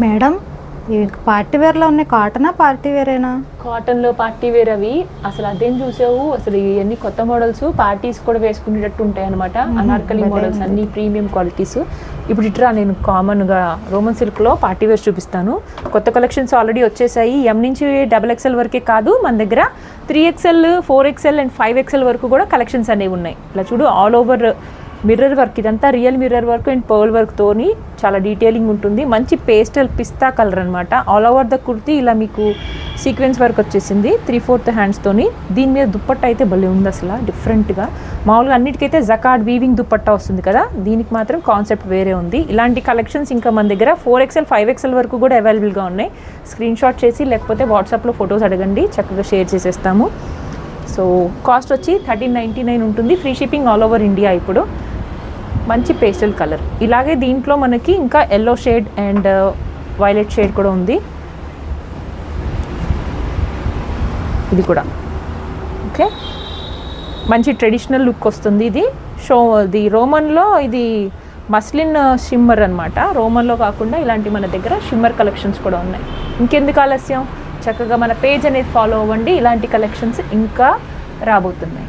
Madam ఇవి party వేర్లో ఉన్నాయి, కాటనా party వేరేనా? కాటన్లో పార్టీ వేర్ అవి. అసలు అదేం చూసావు, అసలు ఇవన్నీ కొత్త మోడల్స్, పార్టీస్ కూడా వేసుకునేటట్టు ఉంటాయి అనమాట. అనార్కలి మోడల్స్ అన్ని ప్రీమియం క్వాలిటీస్. ఇప్పుడు ఇట్రా నేను కామన్గా రోమన్ సిల్క్లో పార్టీ వేర్ చూపిస్తాను. కొత్త కలెక్షన్స్ ఆల్రెడీ వచ్చేసాయి. ఎం నుంచి XXL వరకే కాదు, మన దగ్గర 3XL, 4XL అండ్ 5XL వరకు కూడా కలెక్షన్స్ అనేవి ఉన్నాయి. ఇలా చూడు, ఆల్ ఓవర్ మిర్రర్ వర్క్, ఇదంతా real mirror work and pearl వర్క్తోని చాలా డీటెయిలింగ్ ఉంటుంది. మంచి పేస్టల్ పిస్తా కలర్ అనమాట. ఆల్ ఓవర్ ద కుర్తీ ఇలా మీకు సీక్వెన్స్ వర్క్ వచ్చేసింది 3/4 హ్యాండ్స్తోని. దీని మీద దుప్పట్ట అయితే భలే ఉంది అసలు, డిఫరెంట్గా. మామూలుగా అన్నిటికైతే జకార్డ్ వీవింగ్ దుప్పట్టా వస్తుంది కదా, దీనికి మాత్రం కాన్సెప్ట్ వేరే ఉంది. ఇలాంటి కలెక్షన్స్ ఇంకా మన దగ్గర 4XL, 5XL వరకు కూడా అవైలబుల్గా ఉన్నాయి. స్క్రీన్ షాట్ చేసి లేకపోతే వాట్సాప్లో ఫొటోస్ అడగండి, చక్కగా షేర్ చేసేస్తాము. సో కాస్ట్ వచ్చి 1399 ఉంటుంది. Free shipping all over India. ఇప్పుడు మంచి పేస్టల్ కలర్. ఇలాగే దీంట్లో మనకి ఇంకా yellow shade and violet shade కూడా ఉంది. ఇది కూడా ఓకే, మంచి ట్రెడిషనల్ లుక్ వస్తుంది. ఇది ఇది రోమన్లో ఇది మస్లిన్ షిమ్మర్ అనమాట. రోమన్లో కాకుండా ఇలాంటి మన దగ్గర షిమ్మర్ కలెక్షన్స్ కూడా ఉన్నాయి. ఇంకెందుకు ఆలస్యం, చక్కగా మన పేజ్ అనేది ఫాలో అవ్వండి. ఇలాంటి కలెక్షన్స్ ఇంకా రాబోతున్నాయి.